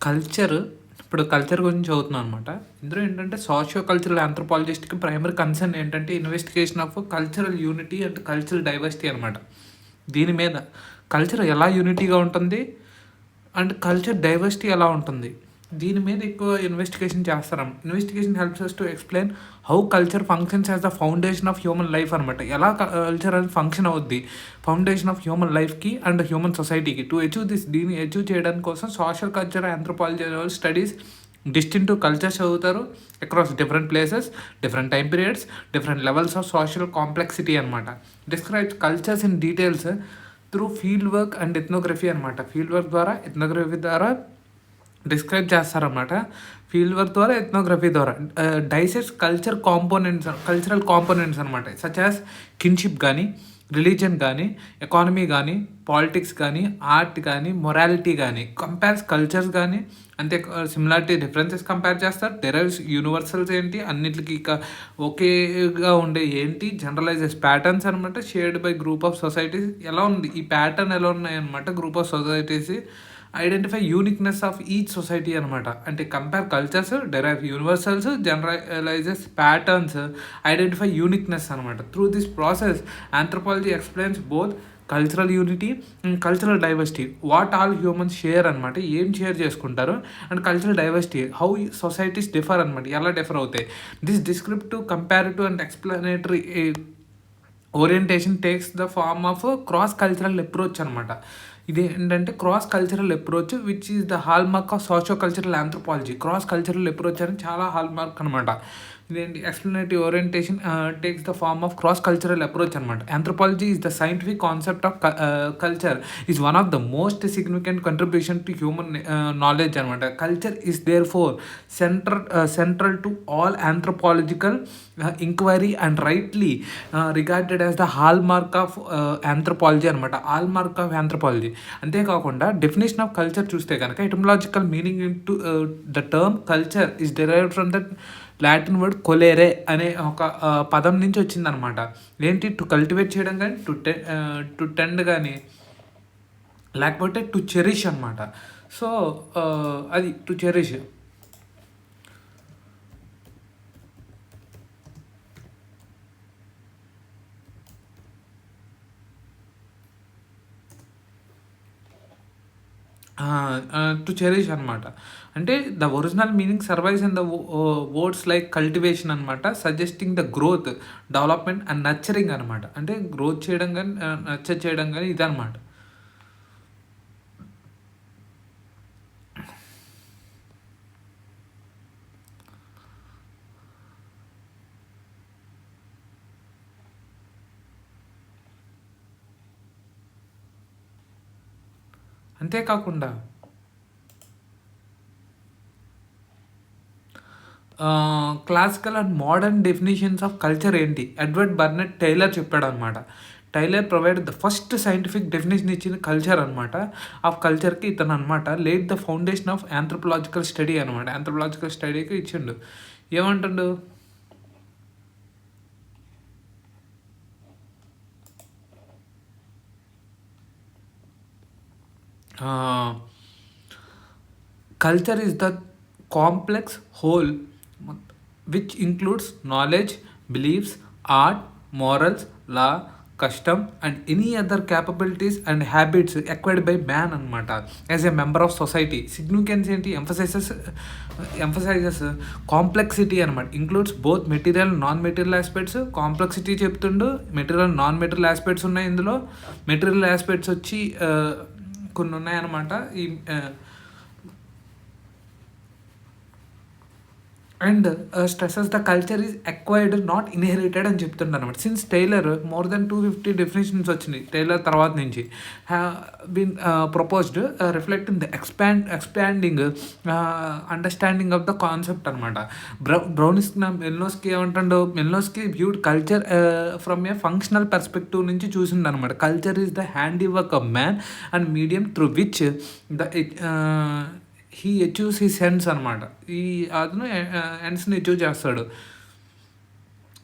Culture ఇప్పుడు culture గురించి చదువుతున్నాను అనమాట. ఇందులో ఏంటంటే సోషియో కల్చరల్ ఆంథ్రోపాలజిస్ట్‌కి ప్రైమరీ కన్సర్న్ ఏంటంటే investigation of cultural unity and cultural diversity అనమాట. దీని మీద కల్చర్ ఎలా యూనిటీగా ఉంటుంది అండ్ కల్చర్ డైవర్సిటీ ఎలా ఉంటుంది, దీని మీద ఎక్కువ ఇన్వెస్టిగేషన్ చేస్తారు. Investigation helps us to explain how culture functions as the foundation of human life అనమాట. ఎలా కల్చర్ అనేది ఫంక్షన్ అవుద్ది ఫౌండేషన్ ఆఫ్ హ్యూమన్ లైఫ్కి అండ్ హ్యూమన్ సొసైటీకి. టు అచీవ్ దిస్, దీన్ని అచీవ్ చేయడానికి కోసం social culture anthropology studies distinctive cultures చదువుతారు across different places, different time periods, different levels of social complexity అనమాట. Describes cultures in details through field work and ethnography అనమాట. Field work ద్వారా ethnography ద్వారా describe చేస్తారన్నమాట. Field work ద్వారా ethnography ద్వారా dices cultural components అనమాట. Such as kinship కానీ, religion కానీ, ఎకానమీ కానీ, పాలిటిక్స్ కానీ, ఆర్ట్ కానీ, మొరాలిటీ కానీ, కంపేర్స్ కల్చర్స్ కానీ, అంతే సిమిలారిటీ డిఫరెన్సెస్ కంపేర్ చేస్తారు. డెరైవ్స్ యూనివర్సల్స్ ఏంటి, అన్నిటికీ ఒకేగా ఉండే ఏంటి, జనరలైజెస్ ప్యాటర్న్స్ అనమాట. Shared by group of societies ఎలా ఉంది, ఈ ప్యాటర్న్ ఎలా ఉన్నాయన్నమాట. Group of societies identify uniqueness of each society అనమాట. అంటే compare cultures, derive universals, జనరలైజెస్ patterns, identify uniqueness అనమాట. Through this process anthropology explains both cultural unity and cultural diversity. What all humans share అనమాట, ఏం share చేసుకుంటారు, and cultural diversity how societies differ అనమాట, ఎలా differ అవుతాయి. This descriptive, comparative and explanatory orientation takes the form of cross cultural approach అనమాట. ఇది ఏంటంటే cross cultural approach which is the hallmark of socio cultural anthropology. Cross cultural approach అని చాలా hallmark అనమాట. ఇదేంటి explanative orientation takes the form of cross cultural approach అనమాట. Anthropology is the scientific concept of culture is one of the most significant contribution to human knowledge అనమాట. Culture is therefore central to all anthropological inquiry and rightly regarded as the hallmark of anthropology అనమాట. Hallmark of anthropology. అంతేకాకుండా definition of culture చూస్తే కనుక etymological meaning in to the term culture is derived from the Latin word కొలేరే అనే ఒక పదం నుంచి వచ్చిందనమాట. ఏంటి, టు కల్టివేట్ చేయడం కానీ, టు టెండ్ కానీ, లేకపోతే టు చెరిష్ అనమాట. సో అది టు చెరిష్. టు చెరిష్ అనమాట. అంటే the original meaning survives in the words like cultivation అనమాట, suggesting the growth, development and nurturing అనమాట. అంటే గ్రోత్ చేయడం కానీ, నర్చర్ చేయడం కానీ ఇదనమాట. అంతేకాకుండా classical and modern definitions of culture ఏంటి, ఎడ్వర్డ్ బర్నెట్ టైలర్ చెప్పాడు అనమాట. Tylor provide the first scientific definition ఇచ్చింది కల్చర్ అనమాట. ఆఫ్ కల్చర్కి ఇతను అనమాట laid the foundation of anthropological study అనమాట. ఆంథ్రోపాలజికల్ స్టడీకి ఇచ్చిండు. ఏమంటుండు, culture is the complex whole which includes knowledge, beliefs, art, morals, law, custom and any other capabilities and habits acquired by man అనమాట as a member of society. Significance ఏంటి, emphasizes complexity అనమాట. Includes both material, non material aspects. Complexity చెప్తుండు, material, non material aspects ఉన్నాయి ఇందులో. Material aspects వచ్చి కొన్ని ఉన్నాయన్నమాట. ఈ and stresses the culture is acquired not inherited అని చెప్తుండ అనమాట. Since Tylor more than 250 definitions వచ్చినాయి టైలర్ తర్వాత నుంచి. Been proposed reflecting the expanding understanding of the concept అనమాట. మెల్నోస్కి ఏమంటాడు, Malinowski viewed culture from a functional perspective నుంచి చూసిండు అనమాట. Culture is the handiwork of man and medium through which the he achieves his ends అనమాట. ఈ అతను ఎండ్స్ని achieve చేస్తాడు.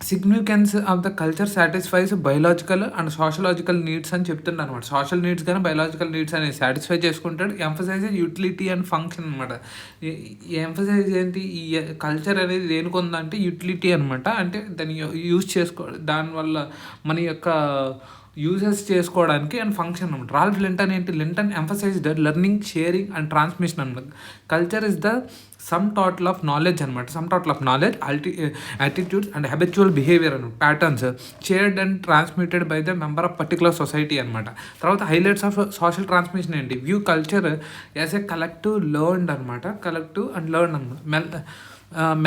Significance of the culture satisfies biological and sociological needs అని చెప్తుండ అనమాట. సోషల్ నీడ్స్ కానీ బయలాజికల్ నీడ్స్ అనేది సాటిస్ఫై చేసుకుంటాడు. ఎంఫసైజ్ యూటిలిటీ అండ్ ఫంక్షన్ అనమాట. ఎంఫసైజ్ ఏంటి, ఈ కల్చర్ అనేది దేనికి ఉందంటే యూటిలిటీ అనమాట. అంటే దాన్ని యూజ్ దానివల్ల మన యొక్క యూజెస్ చేసుకోవడానికి అండ్ ఫంక్షన్ అనమాట. రాల్ఫ్ లింటన్ ఏంటి, Linton emphasised learning, sharing and transmission అనమాట. Culture is the sum total of knowledge అనమాట. Sum total of knowledge, attitudes and habitual behaviour అనమాట, patterns shared and transmitted by the member of particular society అనమాట. తర్వాత highlights of social transmission ఏంటి, view culture as a collective learned అనమాట. Collective and learn అనమాట.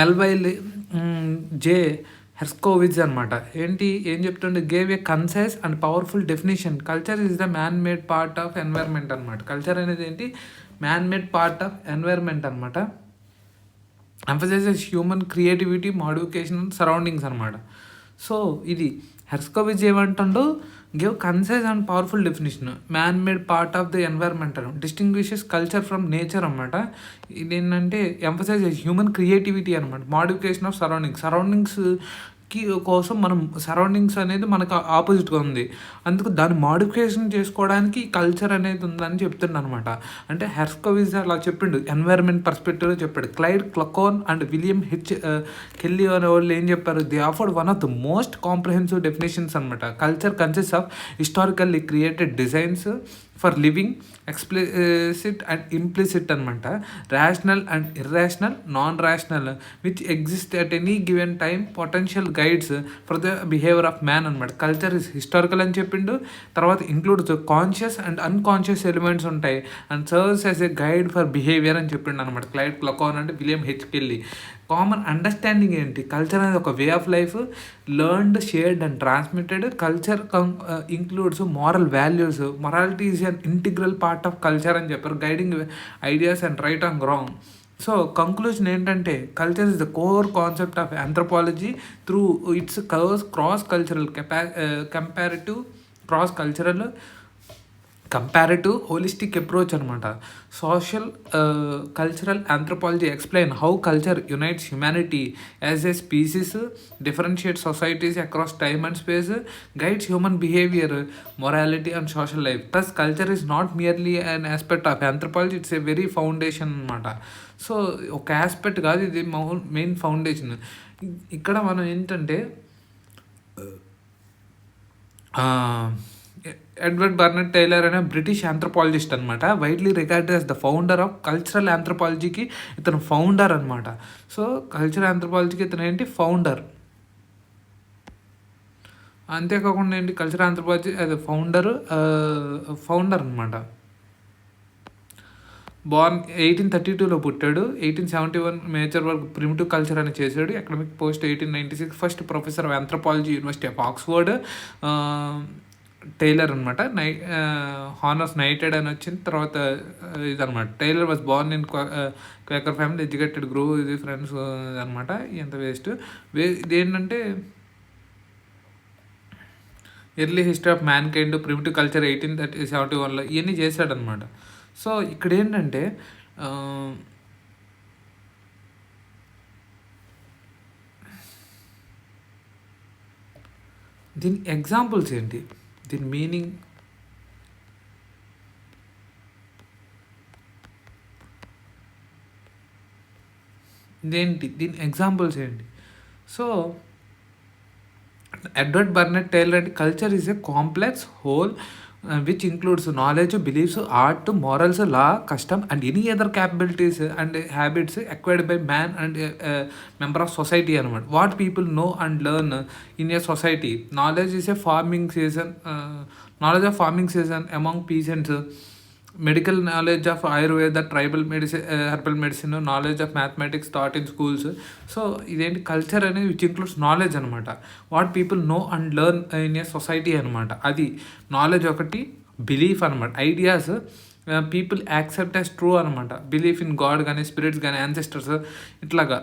Melville J Herskovits అనమాట. ఏం చెప్తుండే, gave A concise and powerful definition. Culture is the man made part of environment అనమాట. Culture అనేది ఏంటి, man made part of environment అనమాట. Emphasises human creativity, modification surroundings అనమాట. So ఇది హెర్స్కోవిజ్ ఏమంటుండో, give concise and powerful definition, man made part of the environment అని, distinguishes culture from nature అనమాట. ఇది ఏంటంటే ఎంఫసైజ్ హ్యూమన్ క్రియేటివిటీ అనమాట, మోడిఫికేషన్ ఆఫ్ సరౌండింగ్స్ కోసం మనం సరౌండింగ్స్ అనేది మనకు ఆపోజిట్గా ఉంది, అందుకు దాన్ని మోడిఫికేషన్ చేసుకోవడానికి కల్చర్ అనేది ఉందని చెప్తుండ అనమాట. అంటే హెర్స్కోవిజ్ అలా చెప్పిండు, ఎన్వైర్న్మెంట్ పర్స్పెక్టివ్లో చెప్పాడు. Clyde Kluckhohn and William H Kelly అనే వాళ్ళు ఏం చెప్పారు, they offered one of the most comprehensive definitions అనమాట. Culture consist of historically created designs for living, explicit and implicit అనమాట, rational and irrational, non rational, which exist at any given time, potential guides for the behaviour of man అనమాట. Culture is historical అని చెప్పిండు. తర్వాత includes conscious and unconscious elements ఉంటాయి and serves as a guide for behaviour అని చెప్పిండు అనమాట. Clyde Kluckhohn అంటే William H Kelly. Common understanding ఏంటి, కల్చర్ అనేది ఒక way of life, learned, shared and transmitted. Culture includes moral values, morality is an integral part of culture అని చెప్పారు, guiding ideas and right and wrong. So conclusion ఏంటంటే, culture is the core concept of anthropology through its cross cultural comparative holistic approach అనమాట. Social cultural anthropology explain how culture unites humanity as a species, differentiate societies across time and space, guides human behaviour, morality and social life. Plus culture is not merely an aspect of anthropology, it's a very foundation అనమాట. So ఒక aspect కాదు, ఇది main foundation. ఇక్కడ మనం ఏంటంటే, Edward Burnett Tylor అనే British anthropologist అనమాట, widely regarded as the founder of cultural ఆంథ్రోపాలజీకి ఇతను ఫౌండర్ అనమాట. సో కల్చరల్ ఆంథ్రోపాలజీకి ఇతను ఏంటి, ఫౌండర్. అంతేకాకుండా ఏంటి, కల్చరల్ ఆంథ్రోపాలజీ అది ఫౌండర్ అనమాట. బార్న్ 1832లో పుట్టాడు. 1871 మేజర్ వర్క్ ప్రిమిటివ్ కల్చర్ అని చేశాడు. Academic post 1896 first professor of anthropology, university of Oxford. Tylor అనమాట, హానర్స్ నైటెడ్ అని వచ్చింది. తర్వాత ఇదనమాట, Tylor was born in Quaker family, educated, grew ఇది ఫ్రెండ్స్ అనమాట. ఎంత ఇదేంటంటే early history of mankind, primitive culture 1871లో ఇవన్నీ చేశాడనమాట. సో ఇక్కడ ఏంటంటే దీని ఎగ్జాంపుల్స్ ఏంటి, దీని మీనింగ్, ఇదేంటి, దీని ఎగ్జాంపుల్స్ ఏంటి. సో ఎడ్వర్డ్ బర్నెట్ టైలర్ అంటే, culture is a complex whole which includes knowledge, beliefs, art, morals, law, custom and any other capabilities and habits acquired by man and a member of society అనమాట. What people know and learn in a society. Knowledge is a farming season, knowledge of farming season among peasants, medical knowledge of Ayurveda, tribal medicine, herbal medicine, knowledge of mathematics taught in schools. So ఇదేంటి, culture అనేది which includes knowledge అనమాట. What people know and learn in a society అనమాట. అది knowledge ఒకటి, belief అనమాట, ideas people accept as true అనమాట. Belief in God కానీ, spirits కానీ, యాన్సెస్టర్స్, ఇట్లాగా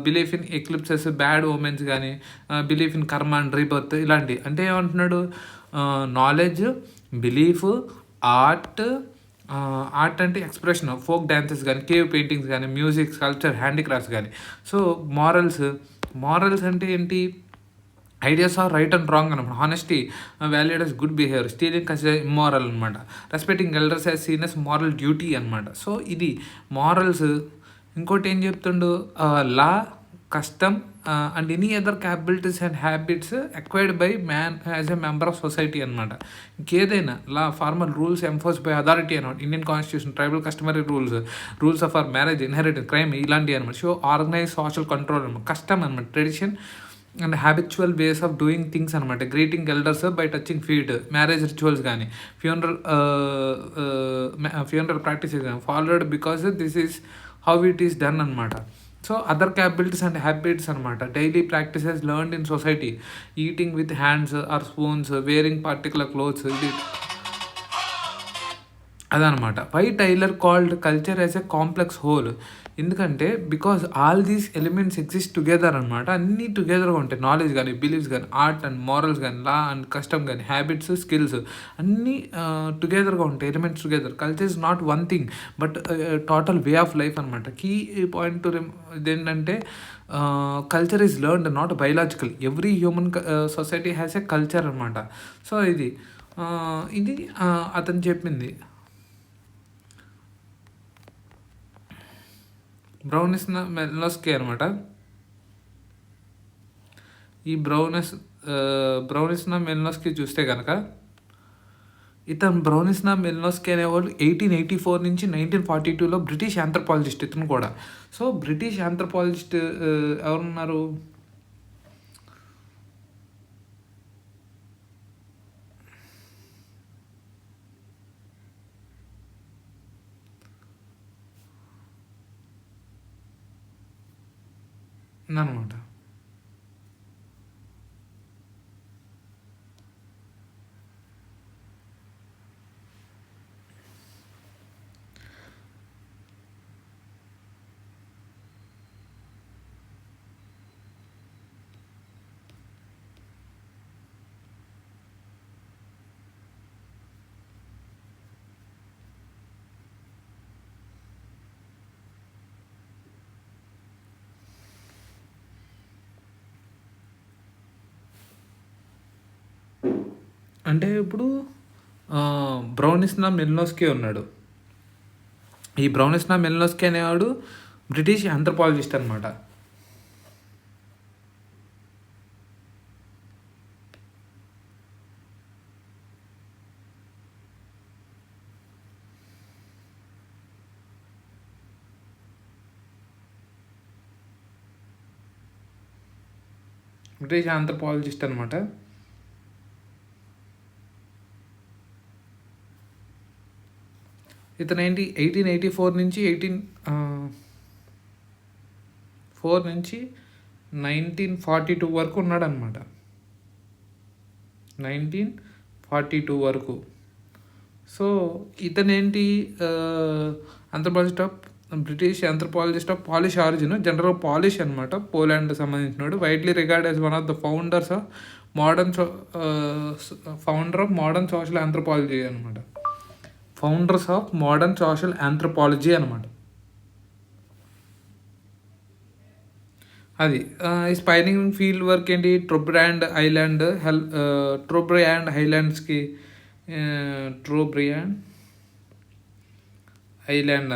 belief in eclipses, bad omens కానీ, belief in karma and rebirth, ఇలాంటి. అంటే ఏమంటున్నాడు, నాలెడ్జ్, బిలీఫ్, ఆర్ట్ అంటే ఎక్స్ప్రెషన్, ఫోక్ డ్యాన్సెస్ కానీ, కేవ్ పెయింటింగ్స్ కానీ, మ్యూజిక్, కల్చర్, హ్యాండీక్రాఫ్ట్స్ కానీ. సో మారల్స్ అంటే ఏంటి, ideas are right and wrong అనమాట. Honesty valued as good behaviour, stealing consider immoral అనమాట. Respecting elders as seen as moral duty అనమాట. So ఇది morals. ఇంకోటి ఏం చెప్తుండు, law, custom and any other capabilities and habits acquired by man as a member of society అనమాట. ఇంకేదైనా law, formal rules enforce by authority అనమాట. Indian constitution, tribal customary rules, rules of or marriage, inheritance, crime, ఇలాంటివి అనమాట. So organise social control అనమాట. Custom అనమాట, tradition and habitual ways of doing things అనమాట. Greeting elders by touching feet, marriage rituals కానీ, funeral practices కానీ followed because this is how it is done అనమాట. So other capabilities and habits అనమాట. Daily practices learned in society, eating with hands or spoons, wearing particular clothes, ఇది అదనమాట. Why Tylor called culture as a complex whole, ఎందుకంటే because all these elements exist together అనమాట. అన్నీ టుగెదర్గా ఉంటాయి. Knowledge కానీ, beliefs కానీ, art and morals కానీ, law and custom కానీ, హ్యాబిట్స్, స్కిల్స్ అన్నీ టుగెదర్గా ఉంటాయి. Elements together. Culture is not one thing but total way of life అనమాట. కీ పాయింట్ ఇదేంటంటే culture is learned, not biological. Every human society has a culture అనమాట. So ఇది అతను చెప్పింది. మెల్నోస్కీ అనమాట. ఈ బ్రౌనిస్నా మెల్నోస్కీ చూస్తే కనుక, ఇతను బ్రౌనిస్నా మెల్నోస్కీ అనేవాళ్ళు 1884 నుంచి 1942లో బ్రిటిష్ ఆంథ్రపాలజిస్ట్ ఇతను కూడా. సో బ్రిటిష్ ఆంథ్రపాలజిస్ట్ ఎవరున్నారు, అనమాట. అంటే ఇప్పుడు బ్రౌనిస్నా మెల్నోస్కీ ఉన్నాడు. ఈ బ్రౌనిస్నా మెల్నోస్కీ అనేవాడు బ్రిటిష్ ఆంథ్రపాలజిస్ట్ అనమాట. బ్రిటిష్ ఆంథ్రపాలజిస్ట్ అనమాట. ఇతను ఏంటి 1884 నుంచి 1942 వరకు ఉన్నాడు అనమాట. 1942 వరకు. సో ఇతనేంటి anthropologist of British anthropologist of Polish origin, general Polish అనమాట, పోలాండ్ సంబంధించినాడు. Widely regard as one of the founder of modern social anthropology అనమాట. Founders of modern social anthropology అనమాట. అది స్పైనింగ్ ఫీల్డ్ వర్క్ ఏంటి, ట్రోబ్రియాండ్ ఐలాండ్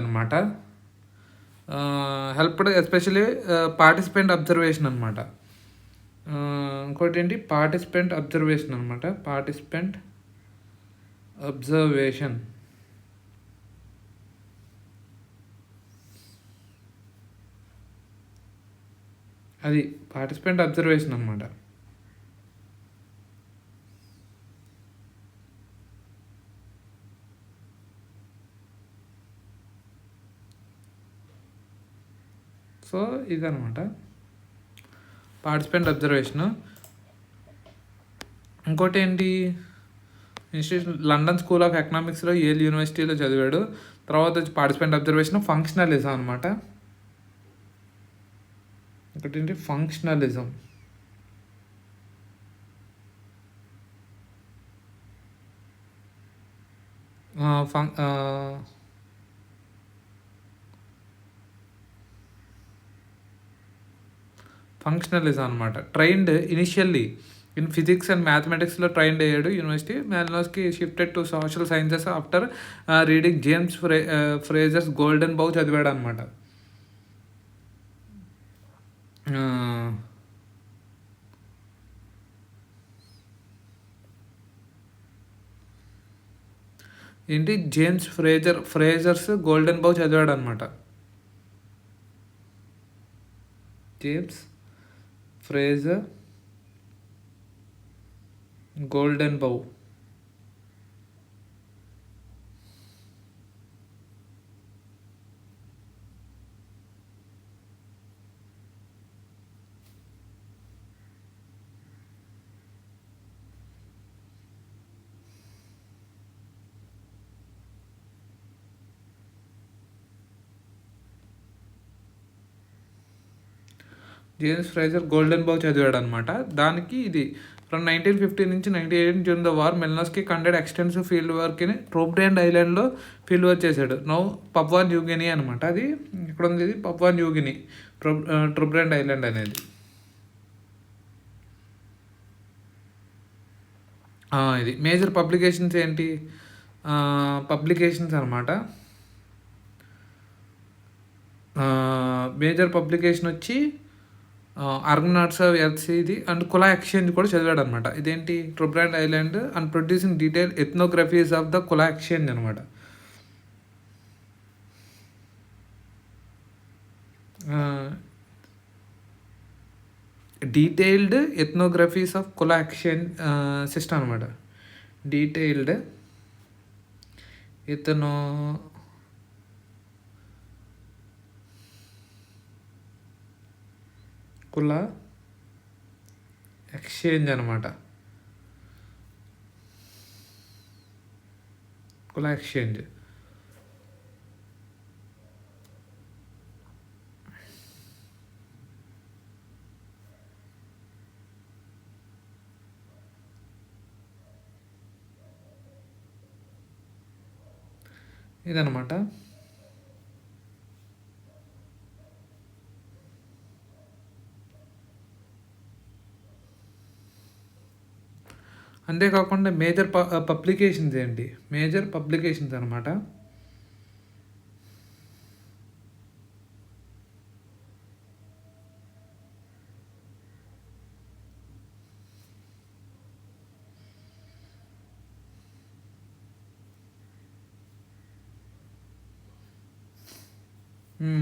అనమాట. Helped especially participant observation అనమాట. ఇంకోటి ఏంటి, పార్టిసిపెంట్ అబ్జర్వేషన్ అనమాట. పార్టిసిపెంట్ అబ్జర్వేషన్ అది పార్టిసిపెంట్ అబ్జర్వేషన్ అనమాట. సో ఇదనమాట పార్టిసిపెంట్ అబ్జర్వేషను. ఇంకోటి ఏంటి, లండన్ స్కూల్ ఆఫ్ ఎకనామిక్స్లో యేల్ యూనివర్సిటీలో చదివాడు. తర్వాత వచ్చి పార్టిసిపెంట్ అబ్జర్వేషన్, ఫంక్షనలిజం అనమాట. ఒకటి ఏంటి, ఫంక్షనలిజం. ఫంక్షనలిజం అనమాట. Trained initially in physics and మ్యాథమెటిక్స్లో ట్రైన్డ్ అయ్యాడు university. Malinowski shifted to social sciences after reading James Frazer's Golden Bough చదివాడు అనమాట. ఏంటి జేమ్స్ ఫ్రేజర్స్ గోల్డెన్ బౌ చదివాడు అనమాట. James Frazer Golden Bough. James Frazer Golden Bough చదివాడు అనమాట. దానికి ఇది ఫ్రమ్ 1950 నుంచి 1988 during the war Malinowski conducted extensive field work in Trobriand ఐలాండ్లో ఫీల్డ్ వర్క్ చేశాడు. నౌ పప్వా న్యూగిని అనమాట. అది ఇక్కడ ఉంది, ఇది పప్వా న్యూగిని ట్రూబ్రాండ్ ఐలాండ్ అనేది. ఇది మేజర్ పబ్లికేషన్స్ ఏంటి, పబ్లికేషన్స్ అనమాట. మేజర్ పబ్లికేషన్ వచ్చి ఆర్గనాట్స్ ఆఫ్ ఎర్త్ ఇది అండ్ కులా ఎక్స్చేంజ్ కూడా చదివాడు అనమాట. ఇదేంటి Trobriand island and producing detail ethnographies of the Kula exchange అనమాట. Detailed ethnographies of Kula exchange system అనమాట. డీటెయిల్డ్ ఎథ్నో కులా ఎక్స్చేంజ్ అనమాట. కులా ఎక్స్చేంజ్ ఇదనమాట. అంతేకాకుండా మేజర్ పబ్లికేషన్స్ ఏంటి, మేజర్ పబ్లికేషన్స్ అనమాట.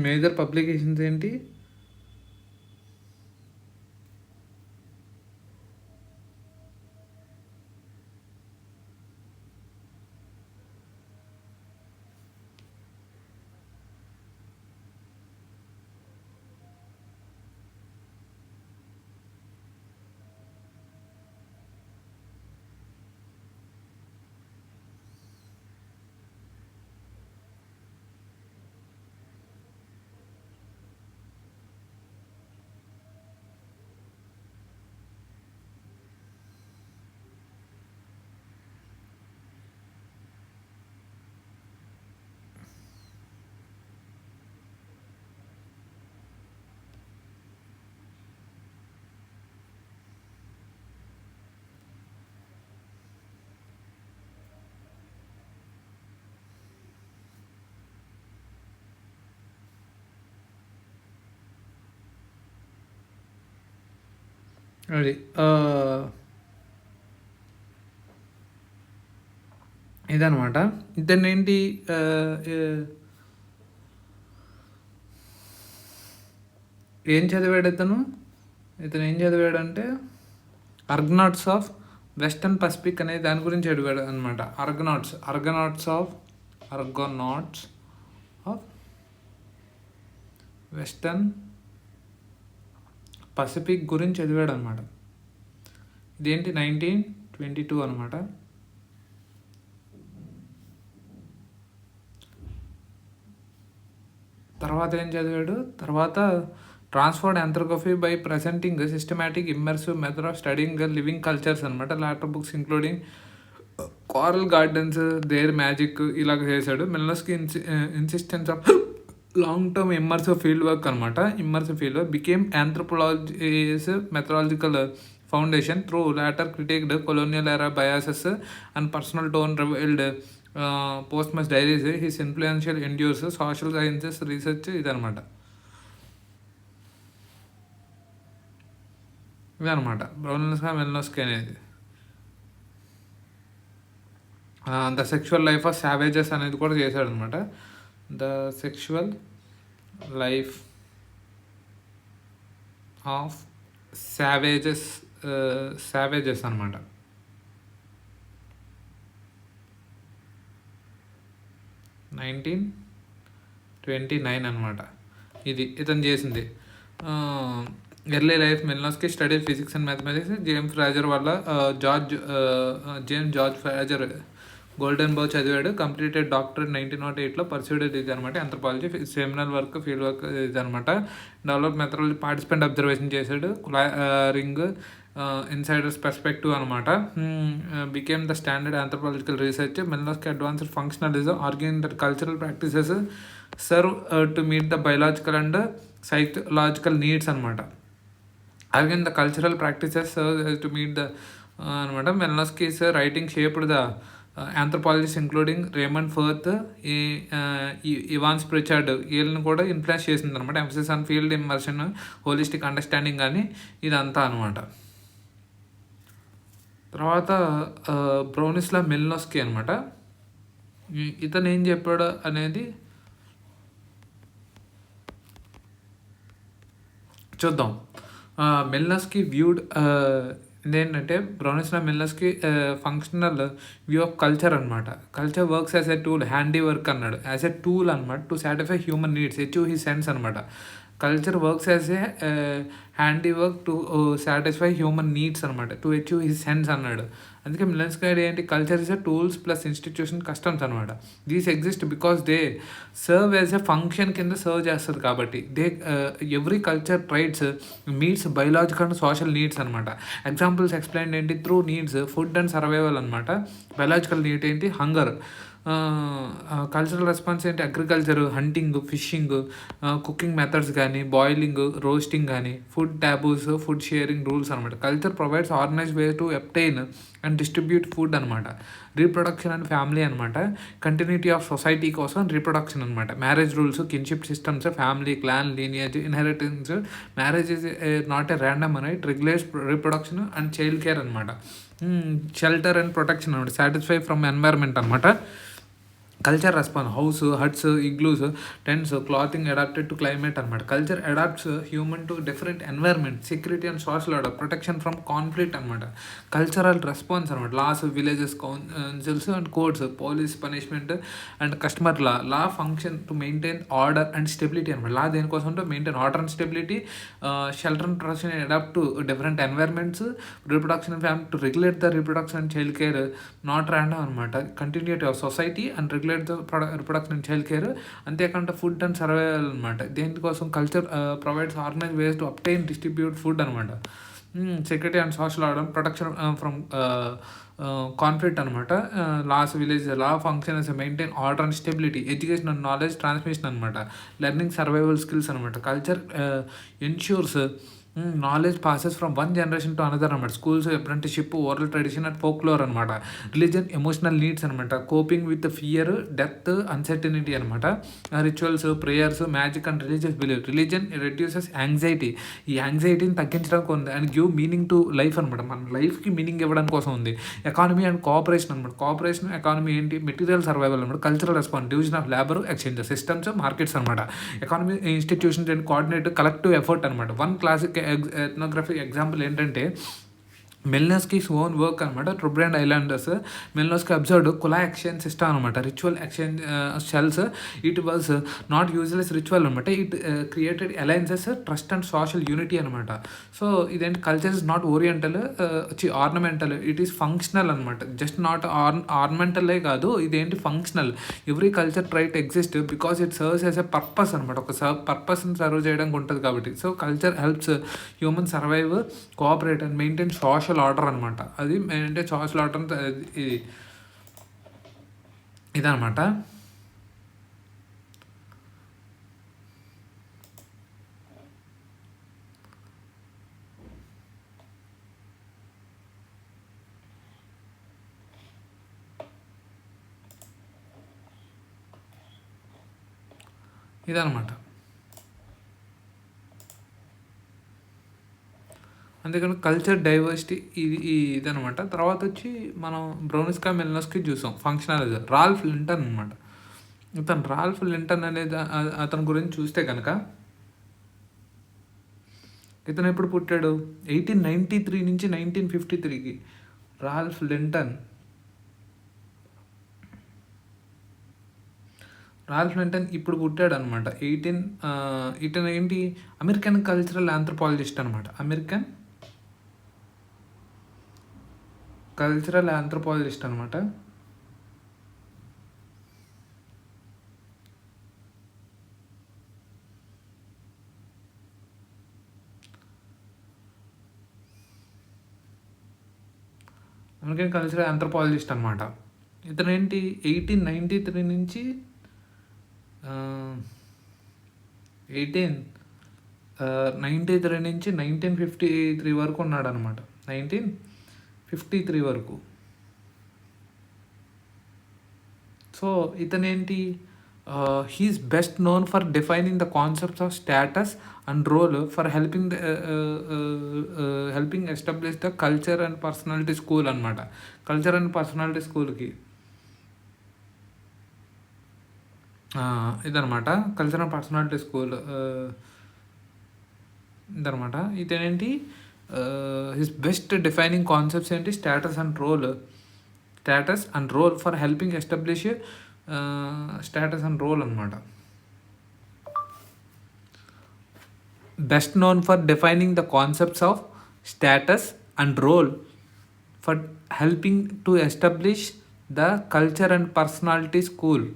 మేజర్ పబ్లికేషన్స్ ఏంటి, అది ఇదనమాట. ఇతను ఏంటి ఏం చదివాడు ఇతను ఏం చదివాడు అంటే ఆర్గనాట్స్ ఆఫ్ వెస్టర్న్ పసిఫిక్ అనే దాని గురించి చదివాడు అనమాట. ఆర్గనాట్స్ ఆఫ్ వెస్టర్న్ పసిఫిక్ గురించి చదివాడు అనమాట. ఇదేంటి 1922 అనమాట. తర్వాత ఏం చదివాడు, తర్వాత transferred anthropography by presenting systematic immersive method of studying living cultures అనమాట. Later books including coral gardens, their magic ఇలాగ చేశాడు. Malinowski insistence of long term immersive field work అనమాట. Immersive field work became anthropology's methodological foundation. Through latter critiqued colonial era biases and personal tone revealed posthumous diaries, his influential endures social sciences research ఇదనమాట. ఇదనమాట Bronislaw Malinowski అనేది. The sexual life of savages అనేది కూడా చేశాడు అనమాట. The sexual life of savages అనమాట. 1929 అనమాట. ఇది ఇతను చేసింది. Early life Malinowski study physics and mathematics. James Frazer వల్ల జార్జ్ ఫ్రాజర్ గోల్డెన్ బౌ చదివాడు. Completed doctorate 1908లో. పర్సూడ్ ఇది అనమాట anthropology. Seminal work, field work ఇది అనమాట. డెవలప్ మెథడాలజీ, పార్టిసిపెంట్ అబ్జర్వేషన్ చేశాడు. రింగ్ ఇన్సైడర్స్ పర్స్పెక్టివ్ అనమాట. Became the standard anthropological research. Malinowski advanced functionalism, arguing that cultural practices serve to meet the biological and psychological needs అనమాట. Arguing the cultural practices to meet the అనమాట. Malinowski's writing shaped the anthropologist including Raymond Firth, Evans Pritchard వీళ్ళని కూడా influence చేసింది అనమాట. Emphasis on field immersion, holistic understanding కానీ ఇదంతా అనమాట. తర్వాత బ్రౌనిస్లా మెల్నోస్కీ అనమాట. ఇతను ఏం చెప్పాడు అనేది చూద్దాం. మెల్నోస్కీ వ్యూడ్ ఏంటంటే Bronislaw Malinowski functional view of culture అనమాట. Culture works as a tool, handy work అన్నాడు. యాజ్ ఎ టూల్ అనమాట to satisfy human needs, achieve he sense అనమాట. Culture works as a handy work to satisfy human needs అనమాట, to achieve his sense అన్నాడు. అందుకే Malinowski ఏంటి, culture is a tools plus institution customs అనమాట. These exist because they serve as a function కింద serve చేస్తుంది కాబట్టి. They every culture traits meets biological and social needs అనమాట. Examples explain ఏంటి, through needs food and survival అనమాట. Biological need ఏంటి, hunger. Cultural response ఏంటి, agriculture, hunting, fishing, cooking methods కానీ, boiling, roasting కానీ, food taboos, food sharing rules అనమాట. Culture provides organised way to obtain and distribute food అనమాట. Reproduction and family అనమాట. Continuity of society కోసం reproduction అనమాట. Marriage rules, kinship systems, family, clan, lineage, inheritance. Marriage is not a random అని, it regulates reproduction and child care అనమాట. Shelter and protection అనమాట. Satisfy from environment అనమాట. Culture response, house, huts, igloos, tents, clothing adapted to climate అనమాట. Culture adapts human to different environment. Security and social order, protection from conflict అనమాట. Cultural response అనమాట. Laws, villages, councils and courts, police punishment and customer law. Law function to maintain order and stability అనమాట. Law దేనికోసం to maintain order and stability. Shelter and protection adapt to different environments. Reproduction and family to regulate the reproduction and child care, not random అనమాట. Continuity of society and regulate the reproduction and child care. అంతేకాకుండా food and survival అనమాట. దేనికోసం, culture provides organise ways to obtain, distribute food అనమాట. Security and social order, protection from conflict అనమాట. Laws, village. Law function as maintain order and stability. Education and knowledge transmission అనమాట. Learning survival skills అనమాట. Culture ensures knowledge passes from one generation to another అనమాట. Schools, apprenticeship, oral tradition and folklore అనమాట. Religion, emotional needs అనమాట. Coping with fear, death, uncertainty అనమాట. Rituals, prayers, magic and religious belief. Religion reduces anxiety, ఈ యాంగ్జైటీని తగ్గించడానికి ఉంది. And give meaning to life అనమాట. మన లైఫ్కి మీనింగ్ ఇవ్వడానికి కోసం ఉంది. ఎకానమీ అండ్ కోఆపరేషన్ అనమాట. కోఆపరేషన్, ఎకానమీ ఏంటి, మెటీరియల్ సర్వైవల్ అనమాట. Cultural response, division of labour, exchange, systems, markets అనమాట. Economy, institutions and coordinate collective effort అనమాట. వన్ క్లాసిక్ ఎథ్నోగ్రఫీ ఎగ్జాంపుల్ ఏంటంటే మెల్నోస్కీస్ ఓన్ వర్క్ అనమాట. Trobriand islanders. Malinowski observed Kula exchange system అనమాట. Ritual exchange shells. It was not useless ritual అనమాట. It created alliances, trust and social unity అనమాట. So ఇదేంటి, culture is not oriental, ornamental, it is functional అనమాట. Just not ఆర్నమెంటలే కాదు, ఇదేంటి functional. Every culture trait exist because it serves as a purpose అనమాట. ఒక పర్పస్ని serve చేయడానికి ఉంటుంది కాబట్టి. So culture helps human survive, cooperate and maintain social order అనమాట. అది అంటే సోషల్ ఆర్డర్ ఇది ఇదనమాట. ఇదనమాట. అందుకని కల్చర్ డైవర్సిటీ ఇదనమాట. తర్వాత వచ్చి మనం బ్రౌనిస్కా మెలినోస్కి చూసాం ఫంక్షనలిజం. రాల్ఫ్ లింటన్ అనమాట. ఇతను రాల్ఫ్ లింటన్ అనేది అతని గురించి చూస్తే కనుక ఇతను ఎప్పుడు పుట్టాడు? 1893 నుంచి 1953కి రాల్ఫ్ లింటన్. రాల్ఫ్ లింటన్ ఇప్పుడు పుట్టాడు అనమాట. ఇతను ఏంటి, అమెరికన్ కల్చరల్ ఆంథ్రోపాలజిస్ట్ అనమాట. అమెరికన్ కల్చరల్ ఆంథ్రోపాలజిస్ట్ అనమాట. అమెరికన్ కల్చరల్ ఆంథ్రోపాలజిస్ట్ అనమాట. ఇతను ఏంటి 1893 నుంచి 1893 నుంచి 1953 వరకు ఉన్నాడు అనమాట. 1953 వరకు. సో ఇతనేంటి, he is best known for defining the concepts of status and role for helping establish the culture and personality school అనమాట. కల్చర్ అండ్ పర్సనాలిటీ స్కూల్కి ఇదనమాట. కల్చర్ అండ్ పర్సనాలిటీ స్కూల్ ఇదనమాట. ఇదేంటి, హిస్ బెస్ట్ డిఫైనింగ్ కాన్సెప్ట్స్ ఏంటి, status and role for helping establish status and role అనమాట. Best known for defining the concepts of status and role for helping to establish the culture and personality school.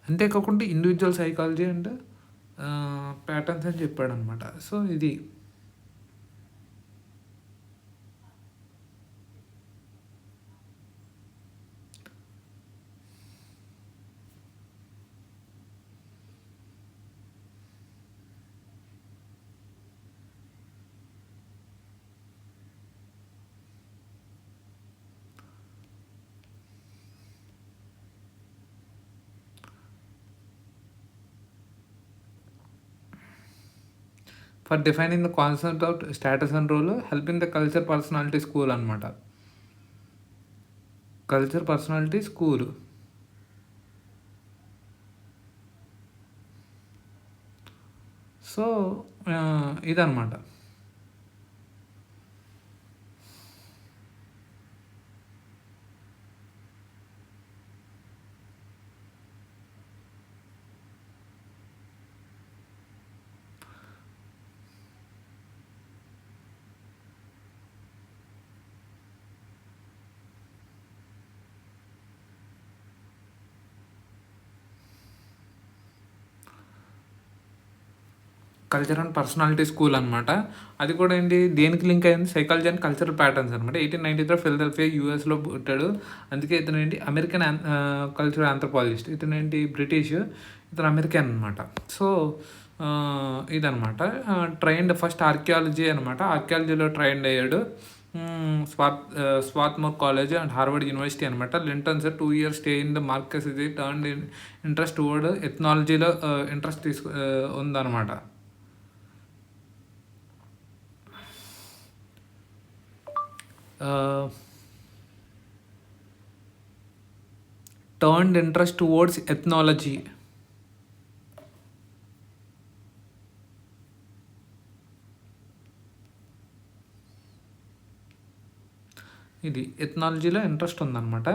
అంతేకాకుండా individual psychology and patterns అని చెప్పాడు అనమాట. So ఇది for defining the concept of status and role helping the culture personality school అనమాట. Culture personality school. So ఇదనమాట. Culture and personality school అనమాట. అది కూడా ఏంటి, దేనికి లింక్ అయింది, సైకాలజీ అండ్ కల్చరల్ ప్యాటర్న్స్ అనమాట. 1893 ఫిలదెల్ఫియా యూఎస్లో పుట్టాడు. అందుకే ఇతను ఏంటి, అమెరికన్ కల్చరల్ ఆంథ్రోపాలజిస్ట్. ఇతను ఏంటి, బ్రిటిష్, ఇతను అమెరికన్ అనమాట. సో ఇదనమాట. ట్రైన్డ్ ఫస్ట్ ఆర్కియాలజీ అనమాట. ఆర్కియాలజీలో ట్రైన్డ్ అయ్యాడు. Swarthmore college and Harvard university అనమాట. Linton sir 2 years stay in the Marquesas. ఇది టర్న్ ఇంట్రెస్ట్ టువర్డ్ ఎథనాలజీలో ఇంట్రెస్ట్ ఉందన్నమాట. Turned interest towards ethnology. ఇది ఎథనాలజీలో ఇంట్రెస్ట్ ఉందన్నమాట.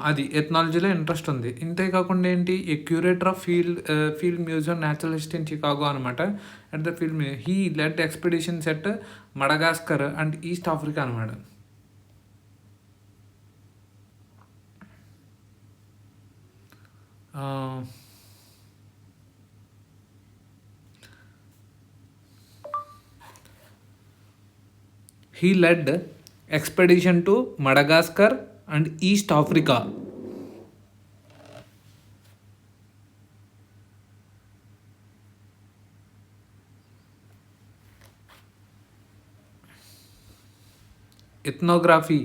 అది ఎథనాలజీలో ఇంట్రెస్ట్ ఉంది. ఇంతేకాకుండా ఏంటి, a curator of field museum natural history in Chicago అనమాట. At the field he led expeditions at Madagascar and East Africa అనమాట. He led expedition to Madagascar and East Africa. Ethnography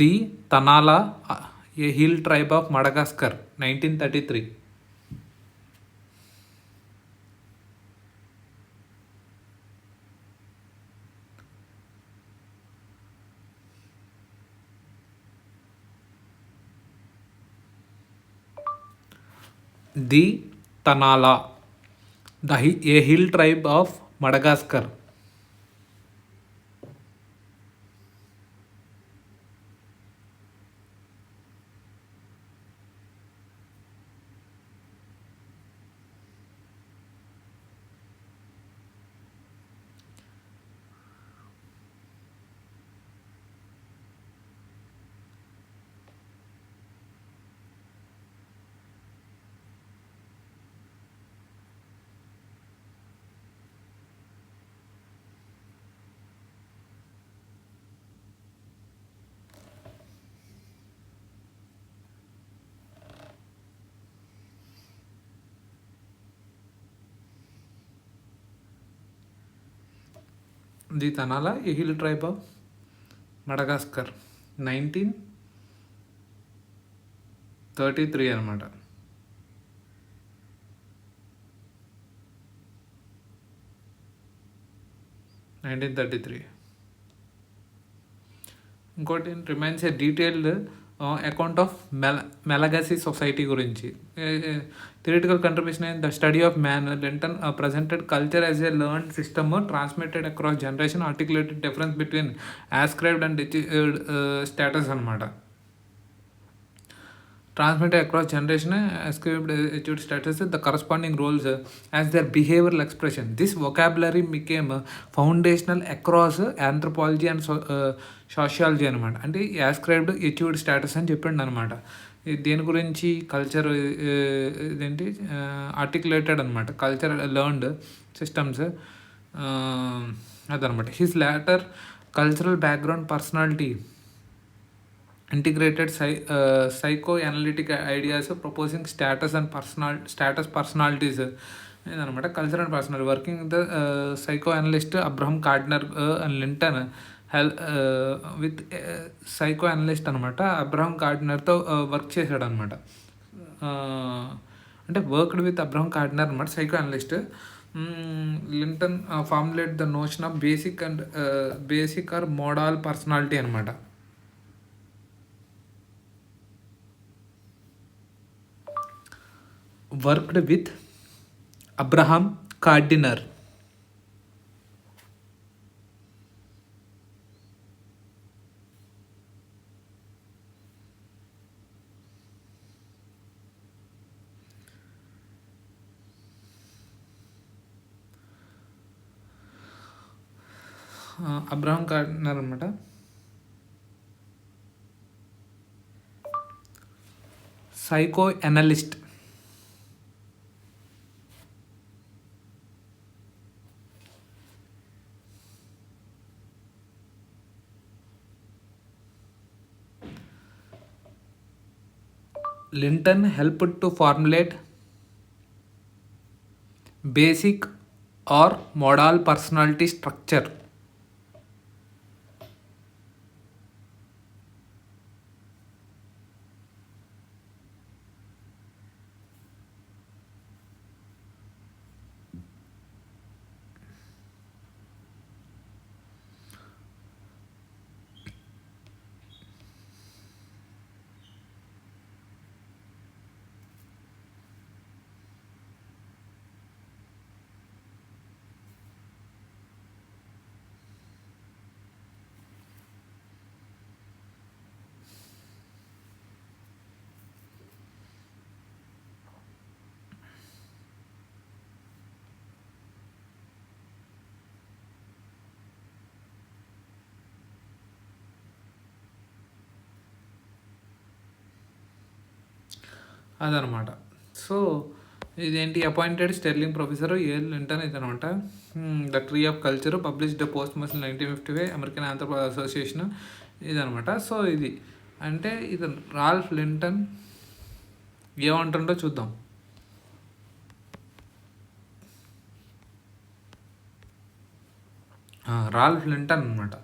the Tanala a hill tribe of Madagascar 1933. The Tanala a hill tribe of Madagascar. The Tanala a hill tribe of Madagascar 1933 అనమాట. 1933. ఇంకోటి remains a detailed account of Malagasy society గురించి. Theoretical contribution in the study of man. Linton presented culture as A learn system transmitted across generation, articulated difference between ascribed and status అనమాట. Transmitted across generation, ascribed achieved status, the corresponding roles as their behavioral expression. This vocabulary became foundational across anthropology and sociology అనమాట. అంటే ascribed achieved status అని చెప్పిండు అనమాట. దేని గురించి? Culture ఇదేంటి articulated అనమాట, కల్చర్ లర్న్డ్ సిస్టమ్స్ అదనమాట. His later cultural background personality integrated psychoanalytic ideas proposing status and personalities ఇదనమాట. Culture and personality working the psychoanalyst Abraham Gardner and Linton with psychoanalyst అనమాట. అబ్రహం గార్డ్నర్తో work చేశాడు అనమాట. అంటే worked with Abraham Gardner అనమాట, psychoanalyst. Linton formulate the notion of basic or modal personality అనమాట. worked with Abraham Gardner. Abraham Gardner అనమాట. Psychoanalyst. Linton helped to formulate basic or modal personality structure. అదనమాట. So ఇదేంటి appointed Sterling professor A L Linton ఇదనమాట. The tree of culture published posthumous 1955 American anthropology association ఇదనమాట. So ఇది అంటే ఇది Ralph Linton ఏమంటుండో చూద్దాం. రాల్ఫ్ లింటన్ అనమాట.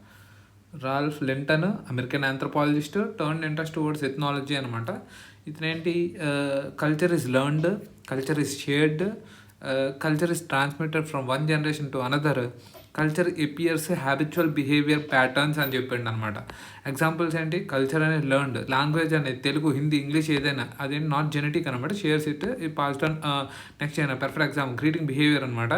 Ralph Linton American anthropologist, turn interest towards ethnology అనమాట. ఇతనేంటి, culture is learned, culture is shared, culture is transmitted from one generation to another, culture appears habitual behaviour patterns అని చెప్పిండు అనమాట. Examples ఏంటి, culture అనేది learned, language అనేది Telugu, Hindi, English ఏదైనా అదేంటి నాట్ జెనెటిక్ అనమాట, షేర్స్ ఇట్ ఈ పాస్డ్ ఆన్ నెక్స్ట్ అయినా. పర్ఫెక్ట్ ఎగ్జాంపుల్ గ్రీటింగ్ బిహేవియర్ అనమాట.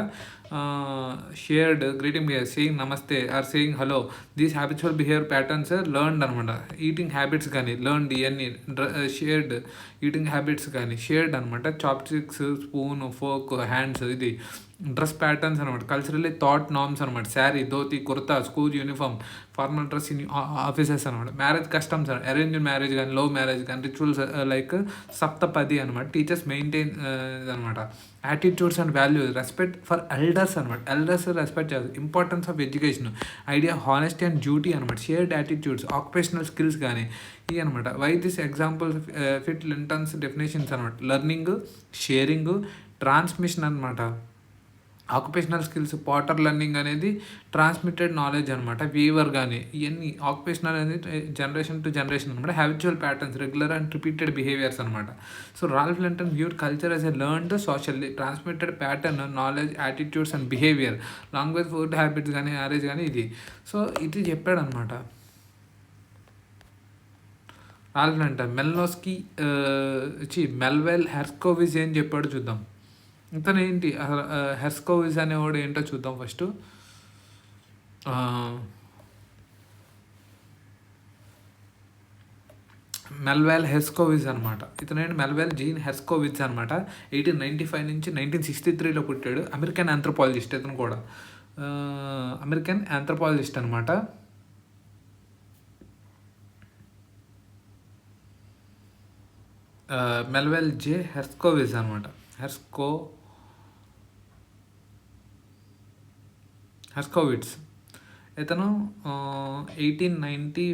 Shared greeting behaviour, saying namaste or saying hello, these habitual behaviour patterns learned అనమాట. ఈటింగ్ హ్యాబిట్స్ కానీ లెర్న్డ్, ఇవన్నీ షేర్డ్. ఈటింగ్ హ్యాబిట్స్ కానీ షేర్డ్ అనమాట. చాప్స్టిక్స్, స్పూన్, ఫోక్, హ్యాండ్స్, ఇది dress patterns అనమాట. Culturally thought norms అనమాట. Sari, dhoti, kurta, school uniform, formal dress in offices అనమాట. Marriage customs, arrange marriage కానీ లవ్ మ్యారేజ్ కానీ రిచువల్స్ లైక్ సప్తపది అనమాట. టీచర్స్ మెయింటైన్ అనమాట. Attitudes and values, respect for elders అనమాట. Elders respect చేయాలి. Importance of education, idea honesty and duty అనమాట. Shared attitudes, occupational skills కానీ ఇవి అనమాట. Why this example fit Linton's definitions అనమాట. లెర్నింగ్, షేరింగ్, ట్రాన్స్మిషన్ అనమాట. ఆక్యుపేషనల్ స్కిల్స్, పాటర్ లెర్నింగ్ అనేది transmitted knowledge అనమాట. వీవర్ కానీ ఇవన్నీ ఆక్యుపేషనల్ అనేది జనరేషన్ టు జనరేషన్ అనమాట. Habitual patterns, regular and repeated behaviours అనమాట. So Ralph Linton viewed culture as a learned socially transmitted pattern, knowledge, attitudes and behaviour language, food habits కానీ marriage కానీ ఇది. So ఇది చెప్పాడు అనమాట రాల్ఫ్ లింటన్. మెల్వెల్ హెర్స్కోవిజ్ ఏం చెప్పాడు చూద్దాం. ఇతను ఏంటి హెర్స్కోవిజ్ అనేవాడు ఏంటో చూద్దాం ఫస్ట్. మెల్వెల్ హెర్స్కోవిజ్ అనమాట. ఇతను ఏంటి, మెల్వెల్ జీన్ హెర్స్కోవిజ్ అనమాట. 1895 నుంచి 1963లో పుట్టాడు. అమెరికన్ ఆంథ్రోపాలజిస్ట్ ఇతను కూడా. అమెరికన్ ఆంథ్రోపాలజిస్ట్ అనమాట. మెల్వెల్ జే హెర్స్కోవిజ్ అనమాట. హెర్స్కోవిట్స్ ఇతను 1890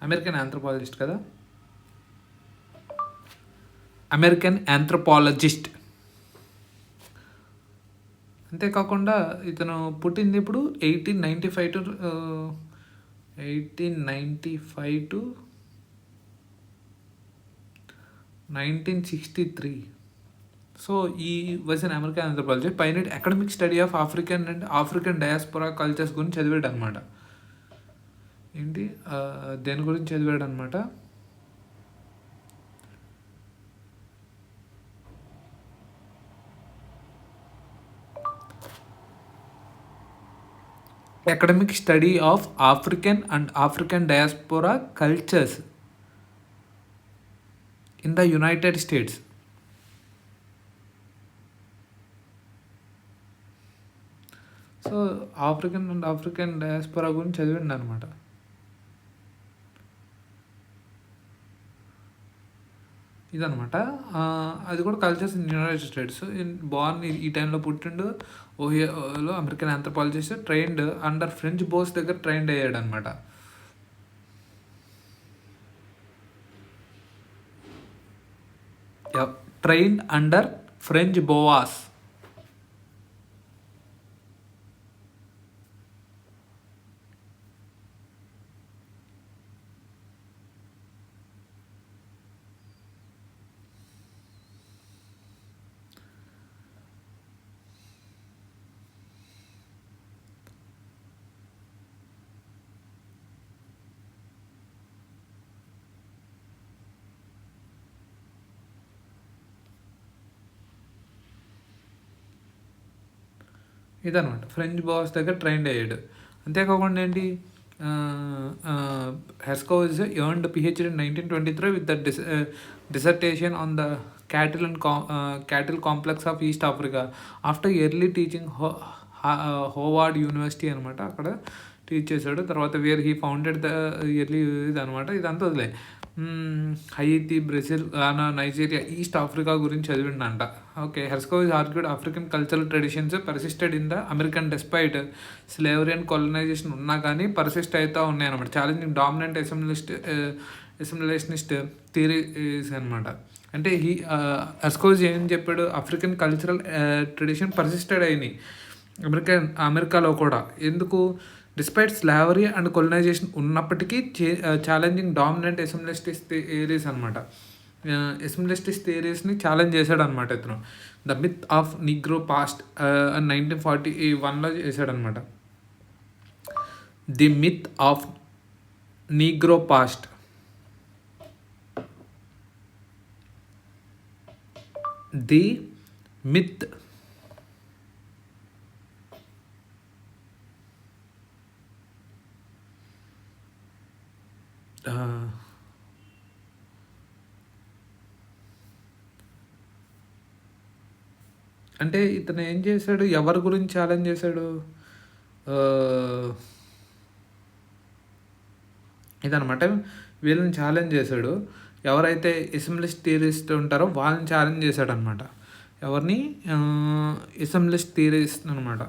అమెరికన్ ఆంథ్రోపాలజిస్ట్ కదా, అమెరికన్ ఆంథ్రోపాలజిస్ట్. అంతేకాకుండా ఇతను పుట్టింది ఇప్పుడు 1895 టు 1963. సో ఈ వాజ్ అన్ అమెరికన్ ఆంథ్రోపాలజిస్ట్. పైన academic study of African and African diaspora cultures గురించి చదివాడు అనమాట. ఏంటి దేని గురించి చదివాడు అనమాట, academic study of African and African diaspora cultures in the United states. So African and African diaspora గురించి చదివిండు అనమాట. ఇదనమాట. అది కూడా cultures in United states. Born ఈ టైంలో పుట్టిండు. ఓహియోలో American anthropologist. Trained under Franz Boas దగ్గర ట్రైన్డ్ అయ్యాడు అనమాట. Trained under Franz Boas. ఇదనమాట, ఫ్రెంచ్ బాస్ దగ్గర ట్రైన్డ్ అయ్యాడు. అంతేకాకుండా ఏంటి, Herskovits earned PhD in 1923 with the dissertation on the cattle complex of East Africa after early teaching Howard University అనమాట. అక్కడ టీచ్ చేశాడు. తర్వాత where he founded the early ఇది అనమాట. ఇదంతా వదిలే. Haiti, Brazil, Ghana, Nigeria, East Africa గురించి చదివిండంట. Okay. Herskovits argued African cultural traditions persisted in the American despite slavery and colonization ఉన్నా కానీ పర్సిస్ట్ అవుతూ ఉన్నాయన్నమాట. ఛాలెంజింగ్ డామినెంట్ అసిమిలేషనిస్ట్ థియరీస్ అనమాట. అంటే హెర్స్కోవిజ్ ఏం చెప్పాడు, ఆఫ్రికన్ కల్చరల్ ట్రెడిషన్ పర్సిస్టెడ్ అయినాయి. అమెరికాలో కూడా ఎందుకు డిస్పైట్ స్లావరీ అండ్ కొలనైజేషన్ ఉన్నప్పటికీ ఛాలెంజింగ్ డామినెంట్ ఎసిమిలిస్టిక్ థియరీస్ అనమాట. ఎసిమిలిస్టిక్ థియరీస్ని ఛాలెంజ్ చేశాడు అనమాట ఇతను. The myth of Negro past 1941లో చేశాడనమాట. The myth of Negro past. The myth అంటే ఇతను ఏం చేశాడు, ఎవరి గురించి ఛాలెంజ్ చేశాడు, ఇదనమాట. వీళ్ళని ఛాలెంజ్ చేశాడు. ఎవరైతే ఎసిమిలిస్ట్ థియరిస్ట్ ఉంటారో వాళ్ళని ఛాలెంజ్ చేశాడు అనమాట. ఎవరిని? ఎసిమిలిస్ట్ థియరిస్ట్ అనమాట.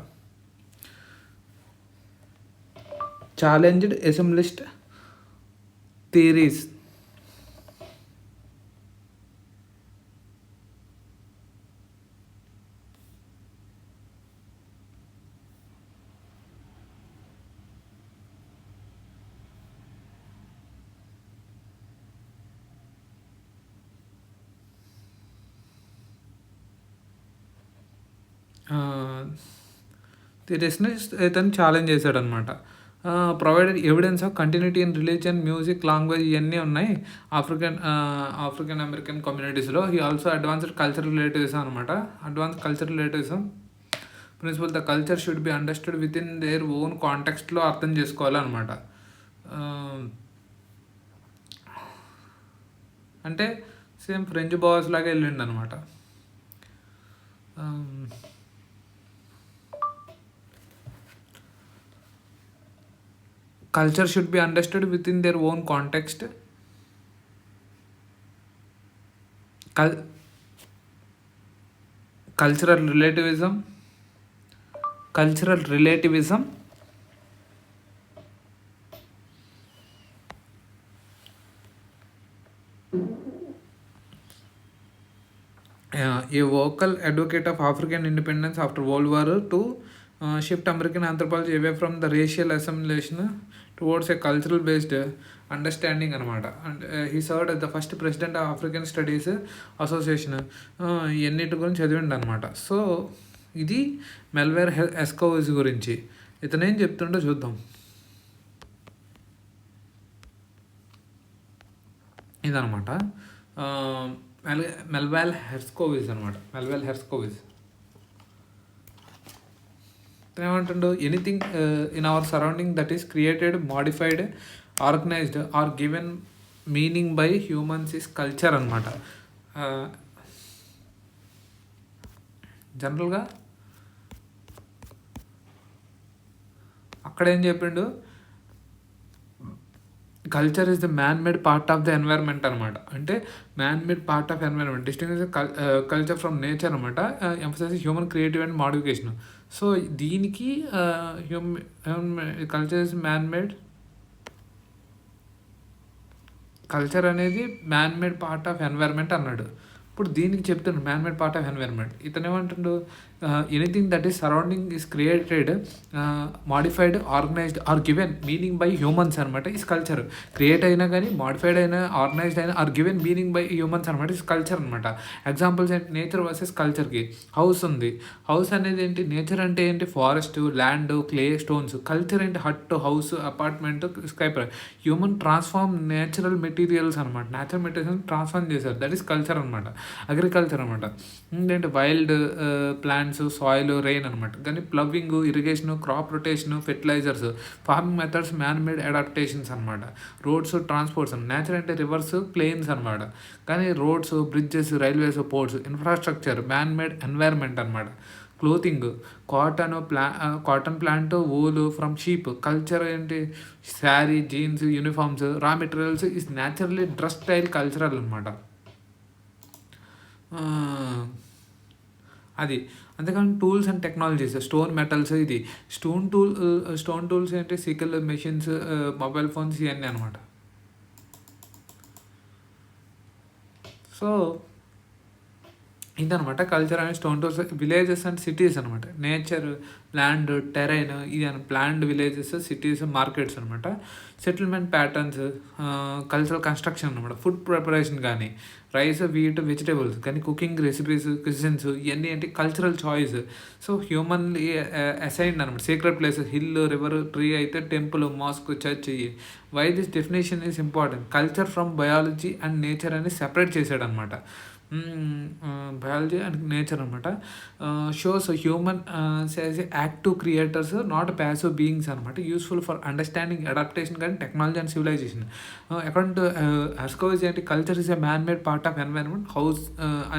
Challenged assimilationist theories. థియరీస్ని ఇతను ఛాలెంజ్ చేశాడు అనమాట. Provided evidence of continuity in religion, music, language ఇవన్నీ ఉన్నాయి ఆఫ్రికన్ అమెరికన్ కమ్యూనిటీస్లో. He also advanced cultural relativism అనమాట. Advance cultural relativism principle, the culture should be understood within their own కాంటెక్స్ట్లో అర్థం చేసుకోవాలన్నమాట. అంటే సేమ్ ఫ్రెంచ్ బాస్ లాగా వెళ్ళిండు అనమాట. Culture should be understood within their own context. Cultural relativism. A vocal advocate of African independence after World War II shift American anthropology away from the racial assimilation towards a cultural based understanding అనమాట. And he served as the first president of African studies association. ఇవన్నిటి గురించి చదివిండు అనమాట. So ఇది మెల్వేర్ ఎస్కోవిజ్ గురించి. ఇతను ఏం చెప్తుండో చూద్దాం. ఇదనమాట మెల్వేల్ హెర్స్కోవిజ్ అనమాట. మెల్వేల్ హెర్స్కోవిజ్ ఏమంటుండో, anything in our surrounding that is created, modified, organized or given meaning by humans is culture అనమాట. జనరల్గా అక్కడ ఏం చెప్పిండు, culture is the man made part of the environment అనమాట. అంటే man made part of environment distinguish culture from nature అనమాట. Emphasize human creative and modification. So దీనికి culture is man made, culture అనేది man made part of environment అన్నాడు. ఇప్పుడు దీనికి చెప్తుండు man made part of environment. ఇతను ఏమంటుండు, anything that is surrounding is created, modified, organized or given meaning by humans అనమాట is culture. Create అయినా కానీ, మాడిఫైడ్ అయినా, ఆర్గనైజ్డ్ అయినా, or given meaning by humans అనమాట ఈస్ కల్చర్ అనమాట. ఎగ్జాంపుల్స్ ఏంటి, నేచర్ వర్సెస్ కల్చర్కి. హౌస్ ఉంది. హౌస్ అనేది ఏంటి, నేచర్ అంటే ఏంటి, forest, land, clay, stones. Culture ఏంటి, hut, house, apartment, skyscraper. Human transform natural materials అనమాట. నేచురల్ మెటీరియల్స్ ట్రాన్స్ఫార్మ్ చేశారు, దట్ ఈస్ కల్చర్ అనమాట. అగ్రికల్చర్ అనమాట. ఏంటంటే వైల్డ్ ప్లాంట్స్, సాయిల్, రెయిన్ అనమాట. కానీ ploughing, irrigation, crop rotation, fertilizers, farming methods, man made adaptations అనమాట. Roads, transports. Nature అంటే rivers, plains అనమాట. కానీ roads, bridges, railways, ports, infrastructure, man made environment అనమాట. Clothing, cotton plant, wool from sheep. Culture ఏంటి, sari, jeans, uniforms. Raw materials is naturally dress style cultural అనమాట. అది అంతేకాని tools and technologies, stone metals. ఇది stone tools ఏంటి, sickle, machines, mobile phones, ఇవన్నీ అనమాట. So ఇదనమాట culture and stone tools villages and cities అనమాట. నేచర్, ల్యాండ్, టెరైన్ ఇది అని ప్లాన్డ్ విలేజెస్, సిటీస్, మార్కెట్స్ అనమాట. సెటిల్మెంట్ ప్యాటర్న్స్, కల్చరల్ కన్స్ట్రక్షన్ అనమాట. ఫుడ్ ప్రిపరేషన్ కానీ రైస్, వీట్, వెజిటేబుల్స్ కానీ కుకింగ్ రెసిపీస్, క్విజిన్స్ ఇవన్నీ ఏంటి cultural choice. So humanly assigned అనమాట. Secret places hill, river, tree అయితే temple, mosque, church. Why this definition is important, culture from biology and nature అని separate చేశాడు అనమాట. Biology and nature అనమాట. Shows human as active creators, not passive beings అనమాట. Useful for understanding, adaptation కానీ technology and civilization. According to Herskovits ఏంటి, culture is a man made part of environment. House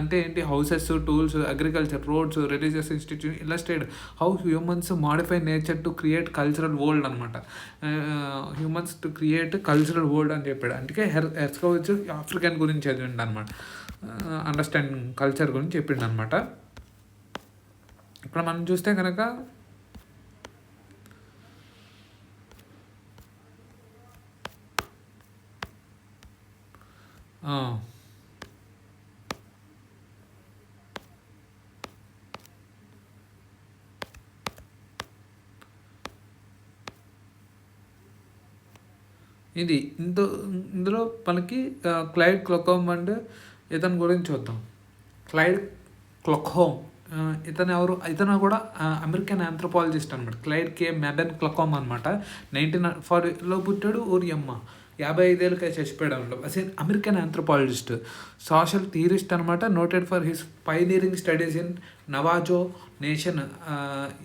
అంటే ఏంటి, houses, tools, agriculture, roads, religious institute illustrate how humans modify nature to create cultural world అనమాట. Humans to create cultural world అని చెప్పాడు. అందుకే హెర్స్కోవిచ్ African గురించి చదివిండు అనమాట. అండర్స్టాండింగ్ కల్చర్ గురించి చెప్పిండు అనమాట. ఇప్పుడు మనం చూస్తే కనుక ఇది ఇందులో మనకి క్లైడ్ క్లొకోమ్ అండ్ ఇతని గురించి చూద్దాం. క్లైడ్ క్లొకోమ్ ఇతను కూడా అమెరికన్ ఆంథ్రోపాలజిస్ట్ అనమాట. క్లైడ్ కే మెబెన్ క్లొకోమ్ అనమాట. 1940లో పుట్టాడు. ఊరియమ్మ 55 ఏళ్ళకే చచ్చిపోయాడు అనమాట. అసలు అమెరికన్ ఆంథ్రోపాలజిస్ట్, సోషల్ థియరిస్ట్ అనమాట. Noted for his pioneering studies in Navajo nation.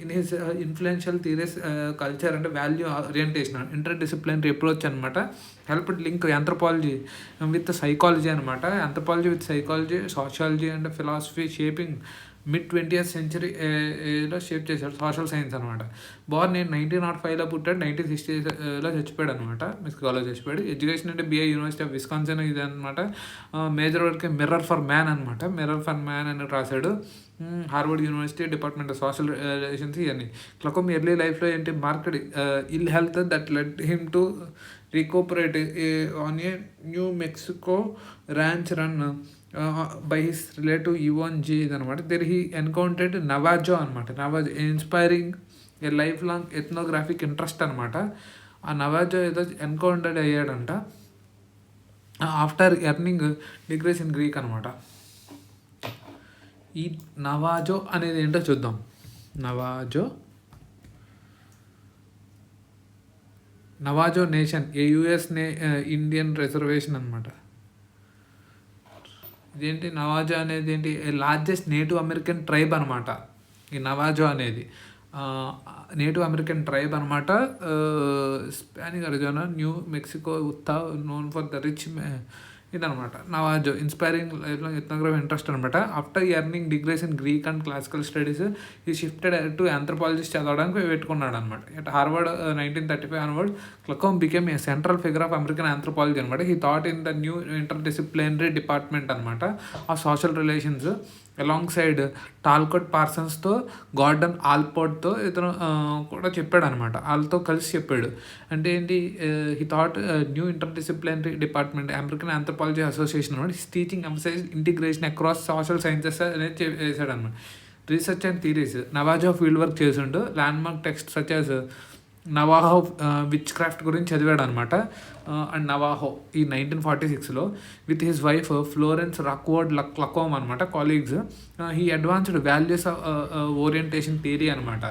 In his influential theories culture అంటే value orientation, interdisciplinary approach అనమాట. Help link anthropology with psychology అనమాట. Anthropology with psychology, sociology and philosophy shaping mid 20th centuryలో shape చేశాడు social science అనమాట. Born నేను 1905లో పుట్టాడు. 1960లో చచ్చిపోయాడు అనమాట. మిస్కాలో చచ్చిపోయాడు. ఎడ్యుకేషన్ అంటే బిఐ యూనివర్సిటీ ఆఫ్ విస్కాన్సిన్ ఇది అనమాట. Major work mirror for man అనమాట. మిర్రర్ ఫర్ మ్యాన్ అని రాశాడు. Harvard University department of social relations ఇవన్నీ. క్లొకోమ్ ఎర్లీ లైఫ్లో ఏంటి, market ill health that led him to recuperate on a New Mexico ranch run by his relative Evan G అనమాట. There he encountered Navajo అనమాట. Navajo inspiring a life long ethnographic interest అనమాట. ఆ Navajo ఏదో encountered అయ్యాడంట after earning degrees in Greek అనమాట. ఈ Navajo అనేది ఏంటో చూద్దాం. నవాజో నేషన్ ఏ యుఎస్ ఇండియన్ రిజర్వేషన్ అనమాట. ఇదేంటి నవాజో అనేది ఏంటి, లార్జెస్ట్ నేటివ్ అమెరికన్ ట్రైబ్ అనమాట. ఈ నవాజో అనేది నేటివ్ అమెరికన్ ట్రైబ్ అనమాట. Spanish Arizona, New Mexico, Utah known for the rich ఇదనమాట. నవాజో ఇన్స్పైరింగ్ లైఫ్లో ఎథ్నోగ్రఫీ ఇంట్రెస్ట్ అనమాట. After earning degrees in Greek and classical studies he shifted to anthropologist చదవడానికి పెట్టుకున్నాడు అనమాట. At Harvard 1935 onward Kluckhohn became a central figure of American anthropology అనమాట. He taught in the new interdisciplinary department అనమాట of social relations alongside Talcott పార్సన్స్తో, గార్డన్ ఆల్పోర్ట్తో ఇతను కూడా చెప్పాడు అనమాట. వాళ్ళతో కలిసి చెప్పాడు. అంటే ఏంటి, he taught new interdisciplinary department American anthropology association అనమాట. His teaching emphasize integration across social sciences అనేది చేశాడు అనమాట. Research and theories Navajo field work చేసిండు. Landmark text such as Navaho witchcraft గురించి చదివాడు అనమాట. అండ్ నవాహో ఈ 1946లో with his wife Florence Rockwood Kluckhohn అనమాట colleagues. He advanced values orientation theory అనమాట.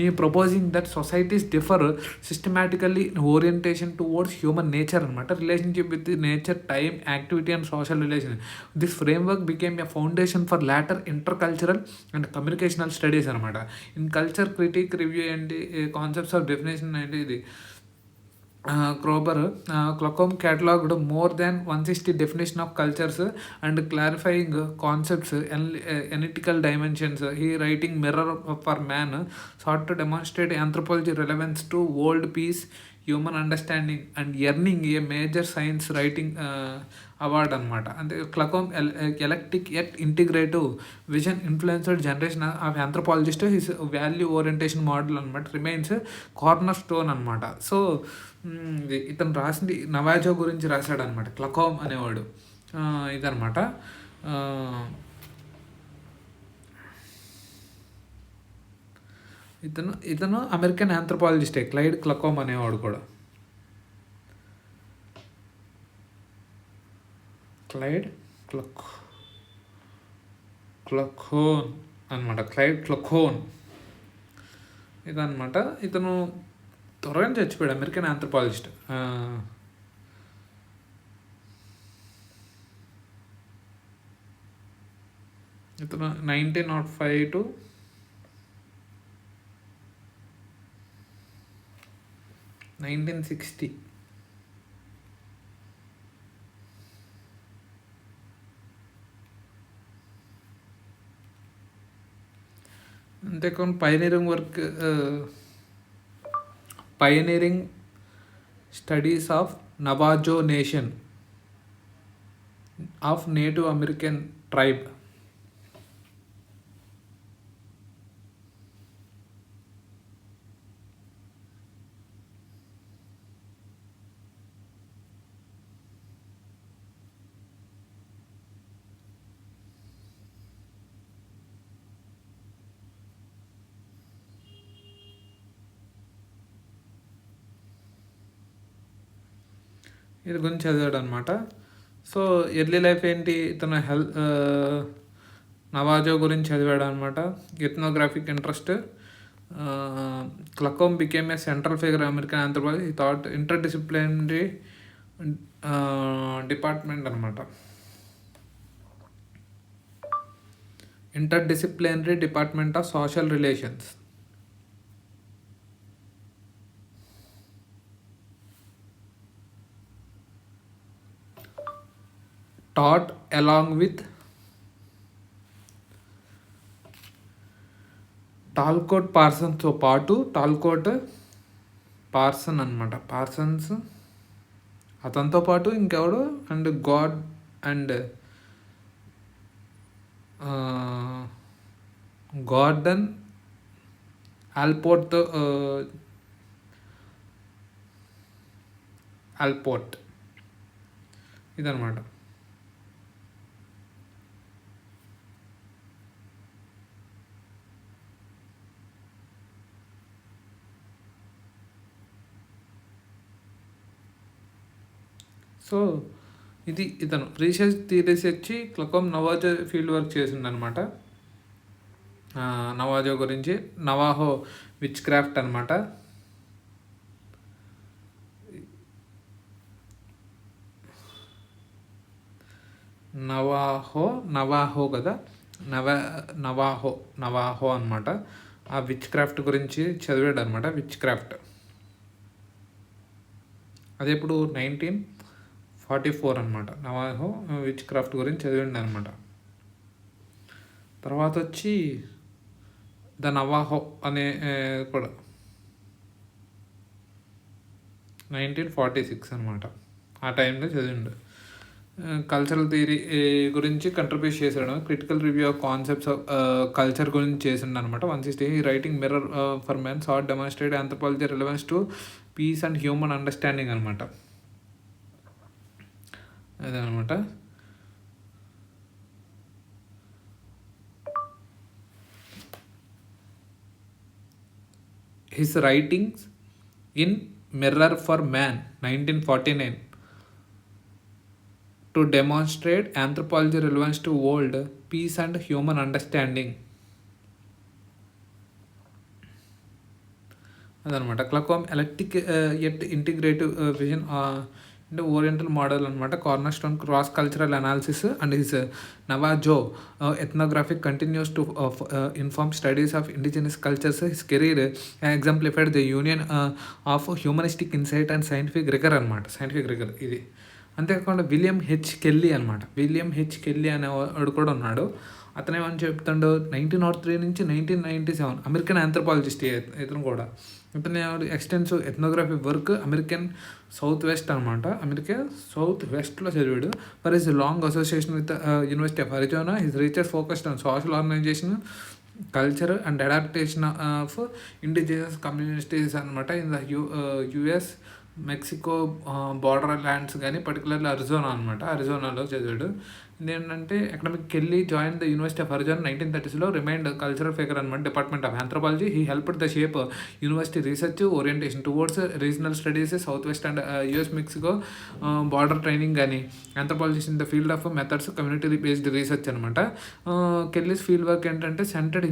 ఈ proposing that societies differ systematically in orientation towards human nature అనమాట. Relationship with nature, time, activity and social relation. This framework became a foundation for later intercultural and communicational studies అనమాట. In culture critic review ఏంటి, concepts of definition ఏంటి, ఇది క్రోబర్ క్లొకోమ్ cataloged more than 160 definition of cultures and clarifying concepts, analytical dimensions. He writing Mirror for Man sought to demonstrate anthropology relevance to world peace, human understanding and earning a major science writing award అనమాట. అంటే Kluckhohn eclectic yet integrative vision influenced generation of anthropologist. His value orientation model అనమాట remains cornerstone అనమాట. So ఇతను రాసింది Navajo గురించి రాశాడు అనమాట క్లొకోమ్ అనేవాడు. ఇదనమాట. ఇతను అమెరికన్ ఆంథ్రోపాలజిస్టే, క్లైడ్ క్లకోమ్ అనేవాడు కూడా. క్లైడ్ క్లకోన్ అనమాట. క్లైడ్ క్లకోన్ ఇదనమాట. ఇతను త్వరగా చచ్చిపోయాడు, అమెరికన్ ఆంథ్రోపాలజిస్ట్. ఇతను 1905 to 1960. అంతేకాకుండా pioneering studies of Navajo nation of native American tribe. ఇది గురించి చదివాడు అనమాట. సో ఎర్లీ లైఫ్ ఏంటి, ఇతను నవాజో గురించి చదివాడు అనమాట. Ethnographic interest. Kluckhohn became a central figure American anthropology. ఈ థాట్ ఇంటర్డిసిప్లినరీ డిపార్ట్మెంట్ అనమాట. Interdisciplinary department of social relations. taught along with Talcott పార్సన్స్తో పాటు, టాల్కోట్ పార్సన్ అనమాట, పార్సన్స్ అతనితో పాటు ఇంకెవడు, అండ్ గార్డన్ ఆల్పోర్ట్ ఇదనమాట. సో ఇది ఇతను రీసెర్చ్ వచ్చి క్లకోమ్ నవాజో ఫీల్డ్ వర్క్ చేసిండనమాట. నవాజో గురించి నవాహో విచ్ క్రాఫ్ట్ అనమాట. నవాహో కదా, నవాహో అనమాట. ఆ విచ్ క్రాఫ్ట్ గురించి చదివాడు అనమాట. విచ్ క్రాఫ్ట్ అదే ఇప్పుడు 1944 అనమాట. నవాహో విచ్ క్రాఫ్ట్ గురించి చదివిండి అనమాట. తర్వాత వచ్చి ద నవాహో అనే కూడా 1946 అనమాట. ఆ టైంలో చదివిండు. కల్చరల్ థియరీ గురించి కంట్రిబ్యూట్ చేశాడు. Critical review of concepts of culture గురించి చేసిండు అనమాట. 160 writing mirror for men sought demonstrate anthropology relevance to peace and human understanding అనమాట. అదనమాట. His writings in mirror for man 1949 to demonstrate anthropology relevance to world peace and human understanding అదనమాట. Kluckhohn eclectic at integrative vision అంటే oriental model అనమాట. Cornerstone cross cultural analysis and his Navajo ethnographic continues to inform studies of indigenous cultures. His career exemplified the union of humanistic insight and scientific రిగర్ అనమాట. Scientific రిగర్ ఇది. అంతేకాకుండా William H Kelly అనమాట. William H Kelly అనేవాడు కూడా ఉన్నాడు. అతను ఏమని చెప్తాడు, 1903 నుంచి 1997 అమెరికన్ ఆంథ్రోపాలజిస్ట్ ఇతను కూడా. ఇతను extensive ethnography work American south west అనమాట. అమెరికా సౌత్ వెస్ట్లో చదివాడు. For his long association with university of Arizona his research focused on social organization, culture and adaptation of indigenous communities అనమాట. In the US Mexico border lands కానీ particularly Arizona అనమాట. అరిజోనాలో చదివాడు. ఇదేంటంటే academic Kelly join the university of Arizona 1930s remained cultural figure అనమాట. Department of anthropology he helped the shape university research orientation towards regional studies south west and US Mexico border training కానీ anthropologist in the field of methods community based research అనమాట. Kelly's field work ఏంటంటే centered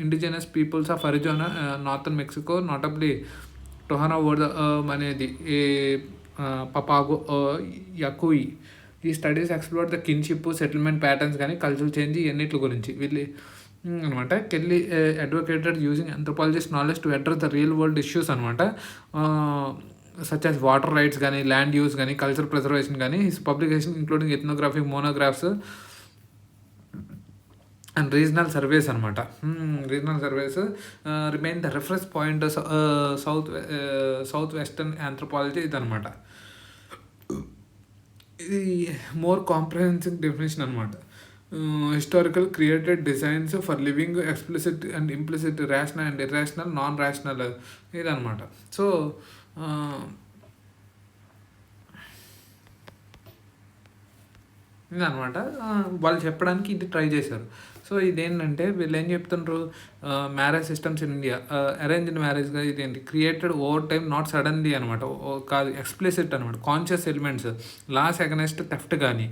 indigenous peoples of Arizona northern Mexico notably Tohono word అనేది ఈ Papago Yaqui. ఈ studies explore the kinship settlement patterns కానీ cultural change ఇవన్నిటి గురించి వీళ్ళు అనమాట. Kelly advocated using anthropologist knowledge to address the real world issues అనమాట. Such as water rights కానీ ల్యాండ్ యూస్ కానీ కల్చర్ ప్రిజర్వేషన్ కానీ his publication including ethnographic monographs and regional surveys అనమాట. Regional surveys remain the reference point south western anthropology ఇదనమాట. ఇది more comprehensive definition అనమాట. Historical created designs for living explicit and implicit rational and irrational non rational ఇదనమాట. So ఇదనమాట వాళ్ళు చెప్పడానికి ఇది try చేశారు. సో ఇదేంటంటే వీళ్ళు ఏం చెప్తుండ్రు, marriage systems in India arranged మ్యారేజ్గా ఇదేంటి created over time not suddenly అనమాట. కాదు ఎక్స్ప్లిసిట్ అనమాట. Conscious elements laws against theft కానీ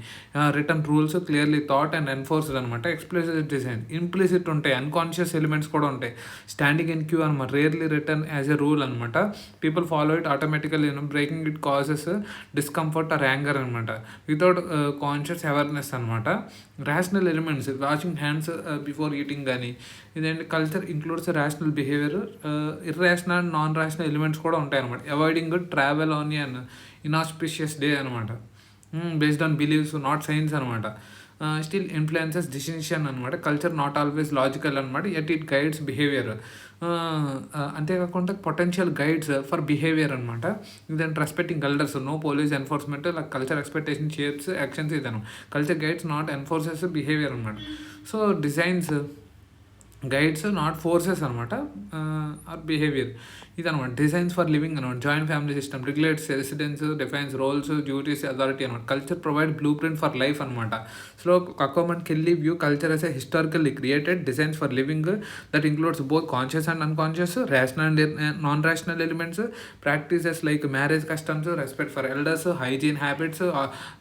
written rules clearly thought and enforced అనమాట. ఎక్స్ప్లిసిట్ డిజైన్ ఇంప్లిసిట్ ఉంటాయి, అన్కాన్షియస్ ఎలిమెంట్స్ కూడా ఉంటాయి. స్టాండింగ్ ఇన్ క్యూ అనమాట. Rarely written as a rule అనమాట. People follow it automatically breaking it causes discomfort or anger అనమాట without conscious awareness అనమాట. Rational elements washing hands before eating కానీ ఇదేంటి culture includes rational behaviour. Irrational and non rational elements కూడా ఉంటాయి అనమాట. Avoiding travel on an inauspicious day అనమాట. Based on beliefs not science అనమాట. Still influences decision అనమాట. Culture not always logical అనమాట, yet it guides behaviour. అంతేకాకుండా potential guides for behaviour అనమాట. Then respecting elders, no police enforcement, like culture expectation shapes actions ఇదను. Culture guides not enforces behaviour అనమాట. So designs guides not forces అనమాట or behaviour ఇదనమాట. Designs for living అనమాట. Joint family system regulates residence, defines roles, duties, authority అనమాట. Culture provide blueprint for life అనమాట. So Kluckhohn Kelly view culture as a historically created designs for living that includes both conscious and unconscious, rational and non-rational elements, practices like marriage customs, respect for elders, hygiene habits,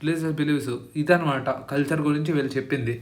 religious beliefs. ఇదనమాట culture గురించి వీళ్ళు చెప్పింది.